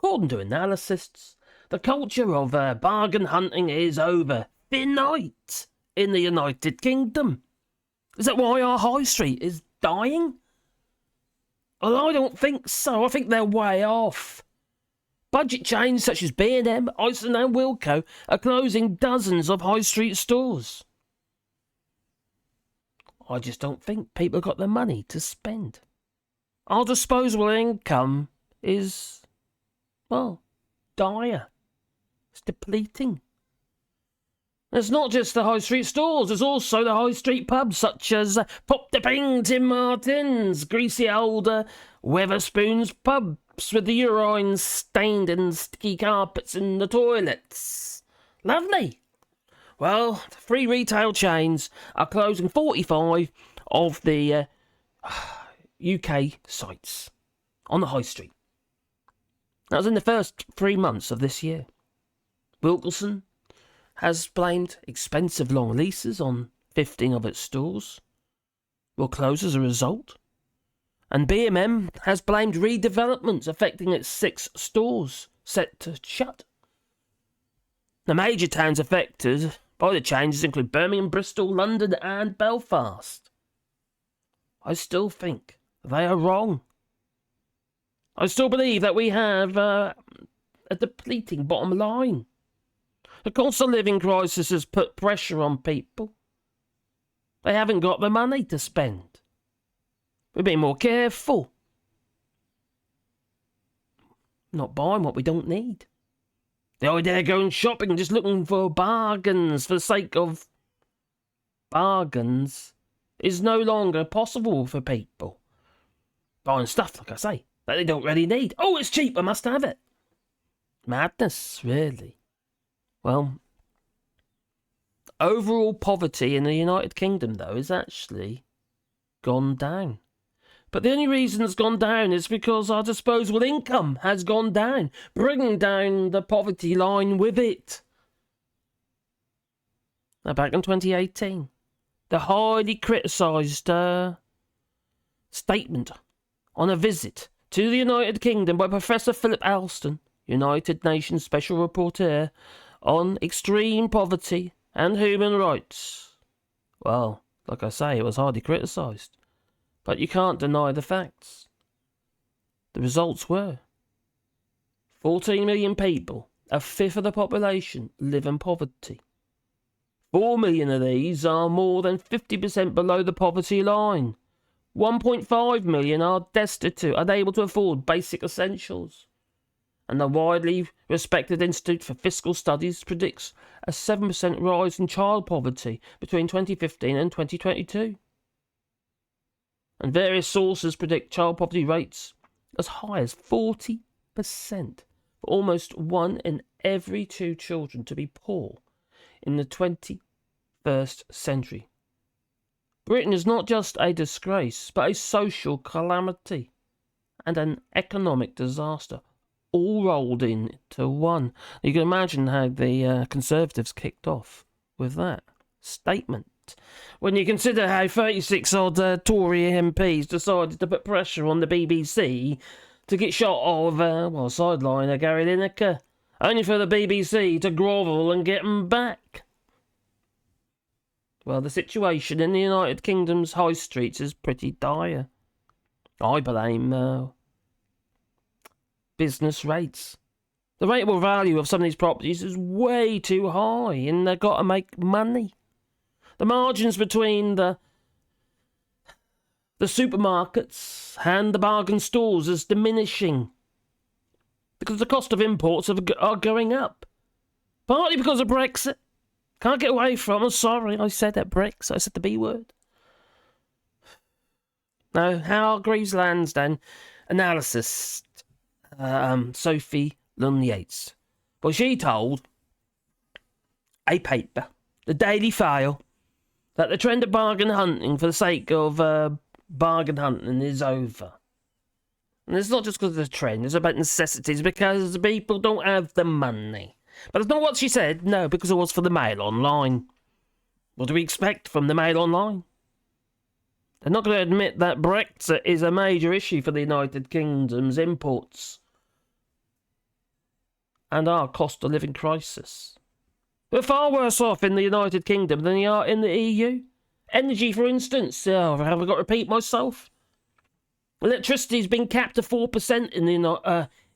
According to analysts, the culture of bargain hunting is over finite in the United Kingdom. Is that why our high street is dying? Well, I don't think so. I think they're way off. Budget chains such as B&M, Iceland and Wilko are closing dozens of high street stores. I just don't think people got the money to spend. Our disposable income is, well, dire. It's depleting. It's not just the high street stores, there's also the high street pubs such as Pop the Ping, Tim Martin's, greasy old Wetherspoon's pubs with the urine stained and sticky carpets in the toilets. Lovely. Well, the three retail chains are closing 45 of the UK sites on the high street. That was in the first 3 months of this year. Wilkinson has blamed expensive long leases on 15 of its stores will close as a result. And B&M has blamed redevelopments affecting its 6 stores set to shut. The major towns affected by the changes include Birmingham, Bristol, London and Belfast. I still think they are wrong. I still believe that we have a depleting bottom line. The cost of living crisis has put pressure on people. They haven't got the money to spend. We're being more careful. Not buying what we don't need. The idea of going shopping and just looking for bargains for the sake of bargains is no longer possible for people. Buying stuff, like I say, that they don't really need. Oh, it's cheap, I must have it. Madness, really. Well, overall poverty in the United Kingdom, though, is actually gone down. But the only reason it's gone down is because our disposable income has gone down, bringing down the poverty line with it. Now, back in 2018, the highly criticised statement on a visit to the United Kingdom by Professor Philip Alston, United Nations Special Rapporteur on extreme poverty and human rights. Well, like I say, it was hardly criticised. But you can't deny the facts. The results were 14 million people, a fifth of the population, live in poverty. 4 million of these are more than 50% below the poverty line. 1.5 million are destitute, unable to afford basic essentials. And the widely respected Institute for Fiscal Studies predicts a 7% rise in child poverty between 2015 and 2022. And various sources predict child poverty rates as high as 40%, for almost 1 in every 2 children to be poor in the 21st century. Britain is not just a disgrace, but a social calamity and an economic disaster, all rolled into one. You can imagine how the Conservatives kicked off with that statement. When you consider how 36 odd Tory MPs decided to put pressure on the BBC to get shot of, sideliner Gary Lineker, only for the BBC to grovel and get them back. Well, the situation in the United Kingdom's high streets is pretty dire. I blame business rates. The rateable value of some of these properties is way too high, and they've got to make money. The margins between the supermarkets and the bargain stores is diminishing because the cost of imports are going up. Partly because of Brexit. Can't get away from it. Sorry, I said that Brexit. I said the B word. Now, Hargreaves Lansdown analysis, Sophie Lunn-Yates. Well, she told a paper, the Daily File, that the trend of bargain hunting for the sake of bargain hunting is over. And it's not just because of the trend, it's about necessities, because the people don't have the money. But it's not what she said, no, because it was for the Mail Online. What do we expect from the Mail Online? They're not going to admit that Brexit is a major issue for the United Kingdom's imports. and our cost of living crisis. We're far worse off in the United Kingdom than we are in the EU. Energy, for instance, have I got to repeat myself? Electricity's been capped to 4%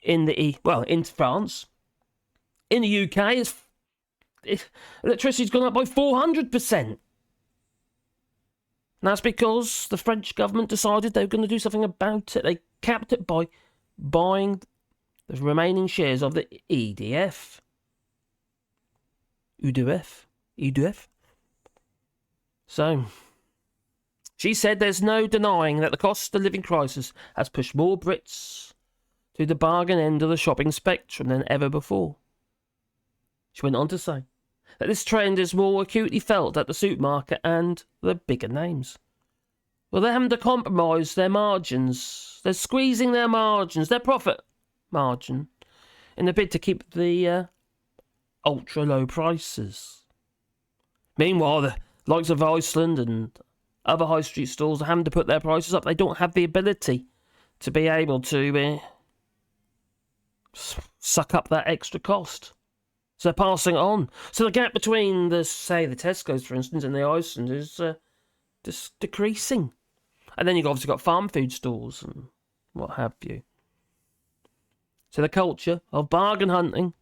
in France. In the UK, electricity's gone up by 400%. And that's because the French government decided they were going to do something about it. They capped it by buying the remaining shares of the EDF. EDF. So, she said there's no denying that the cost of living crisis has pushed more Brits to the bargain end of the shopping spectrum than ever before. She went on to say that this trend is more acutely felt at the supermarket and the bigger names. Well, they're having to compromise their margins. They're squeezing their margins, their profit margin, in a bid to keep the ultra-low prices. Meanwhile, the likes of Iceland and other high street stores are having to put their prices up. They don't have the ability to be able to suck up that extra cost. So they're passing it on. So the gap between the Tesco's, for instance, and the Iceland is just decreasing. And then you've obviously got farm food stores and what have you. So the culture of bargain hunting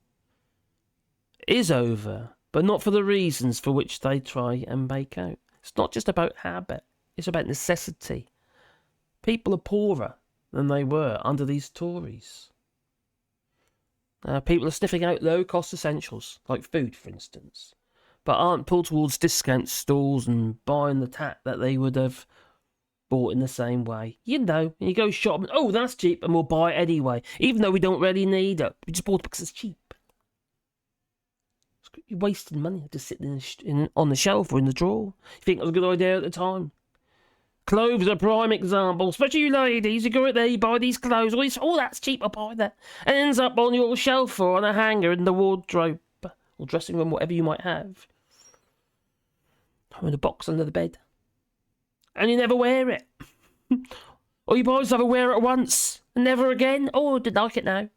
is over, but not for the reasons for which they try and make out. It's not just about habit, it's about necessity. People are poorer than they were under these Tories. People are sniffing out low-cost essentials, like food, for instance, but aren't pulled towards discount stores and buying the tat that they would have bought in the same way. You know, you go shopping, oh, that's cheap, and we'll buy it anyway, even though we don't really need it. We just bought it because it's cheap. You're wasting money just sitting on the shelf or in the drawer. You think it was a good idea at the time. Clothes are a prime example, especially you ladies. You go out there, you buy these clothes, oh, that's cheap, I'll buy that. And it ends up on your shelf or on a hanger in the wardrobe or dressing room, whatever you might have. Or in a box under the bed. And you never wear it. Or you boys ever wear it once and never again. Oh, I didn't like it now.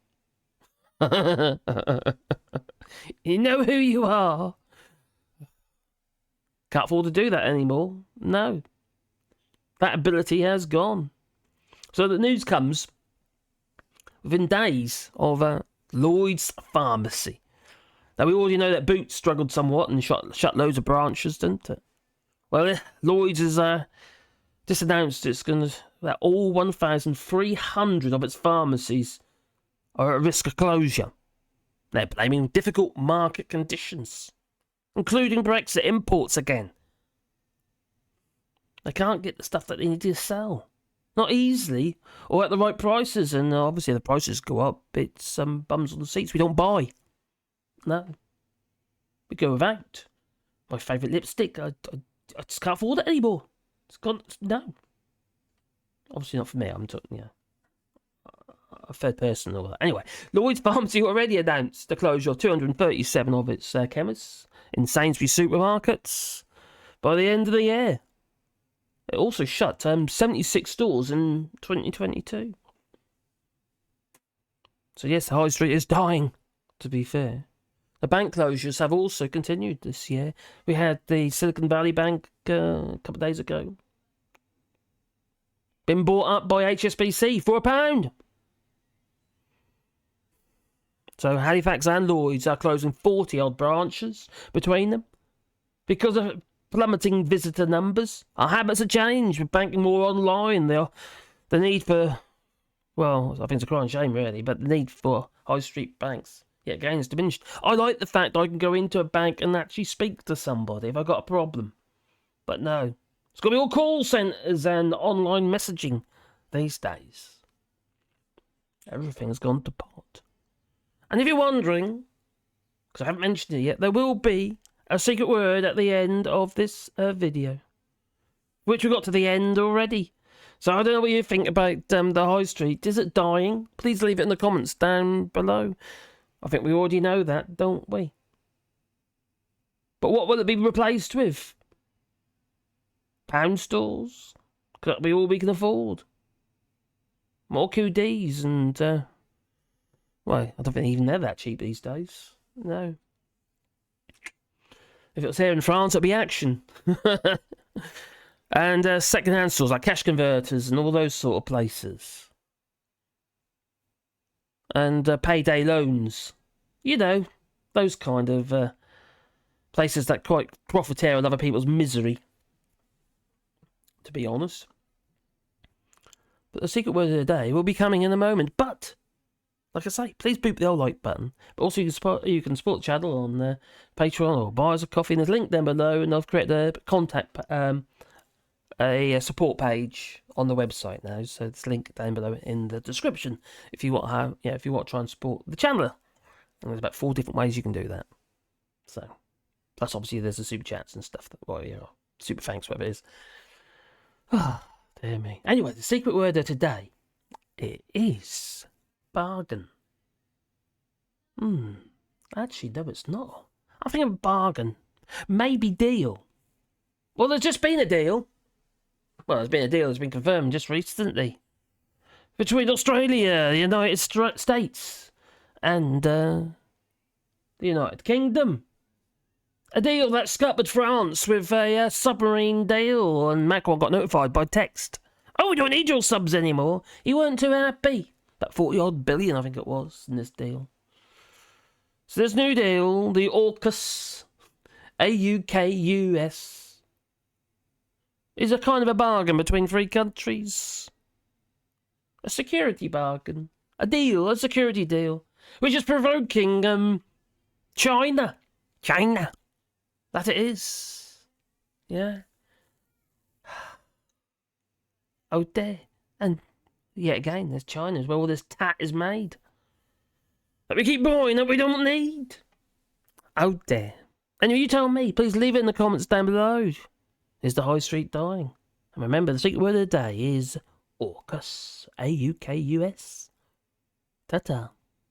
You know who you are. Can't afford to do that anymore. No. That ability has gone. So the news comes within days of Lloyd's Pharmacy. Now we already know that Boots struggled somewhat and shut loads of branches, didn't it? Well, Lloyd's has just announced that all 1,300 of its pharmacies are at risk of closure. They're blaming difficult market conditions, including Brexit imports again. They can't get the stuff that they need to sell. Not easily, or at the right prices, and obviously if the prices go up, it's bums on the seats. We don't buy. No. We go without. My favourite lipstick, I just can't afford it anymore. It's gone, no. Obviously not for me, I'm talking, a third person or all that. Anyway, Lloyd's Pharmacy already announced the closure of 237 of its chemists in Sainsbury's supermarkets by the end of the year. It also shut 76 stores in 2022. So yes, the high street is dying, to be fair. The bank closures have also continued this year. We had the Silicon Valley Bank a couple of days ago. Been bought up by HSBC for £1. So Halifax and Lloyd's are closing 40-odd branches between them because of plummeting visitor numbers. Our habits have changed with banking more online. The need for, well, I think it's a crying shame really, but the need for high street banks yet again is diminished. I like the fact I can go into a bank and actually speak to somebody if I've got a problem. But no, it's got to be all call centres and online messaging these days. Everything's gone to pot. And if you're wondering, because I haven't mentioned it yet, there will be a secret word at the end of this video, which we got to the end already. So I don't know what you think about the high street. Is it dying? Please leave it in the comments down below. I think we already know that, don't we? But what will it be replaced with? Pound stores? Could that be all we can afford? More QDs and Well, I don't think even they're that cheap these days. No. If it was here in France, it'd be Action. And second-hand stores like cash converters and all those sort of places. And payday loans. You know, those kind of places that quite profiteer on other people's misery. To be honest. But the secret word of the day will be coming in a moment. But, like I say, please boop the old like button. But also you can support the channel on Patreon or buy us a coffee. And there's a link down below. And I've created a contact, a support page on the website now. So there's a link down below in the description if you want to if you want to try and support the channel. And there's about 4 different ways you can do that. So, plus obviously there's the super chats and stuff that, super thanks, whatever it is. Ah, dear me. Anyway, the secret word of today, it is bargain. Actually, no, it's not. I think of bargain. Maybe deal. Well, there's just been a deal. Well, there's been a deal that's been confirmed just recently. Between Australia, the United States, and the United Kingdom. A deal that scuppered France with a submarine deal, and Macron got notified by text. Oh, we don't need your subs anymore. He weren't too happy. About 40-odd billion, I think it was, in this deal. So this new deal, the AUKUS, AUKUS, is a kind of a bargain between 3 countries. A security bargain. A deal, a security deal. Which is provoking, China. That it is. Yeah. Oh dear. And yet again, there's China where all this tat is made. That we keep buying that we don't need. Oh dear. And if you tell me, please leave it in the comments down below. Is the high street dying? And remember, the secret word of the day is AUKUS. AUKUS. Ta-ta.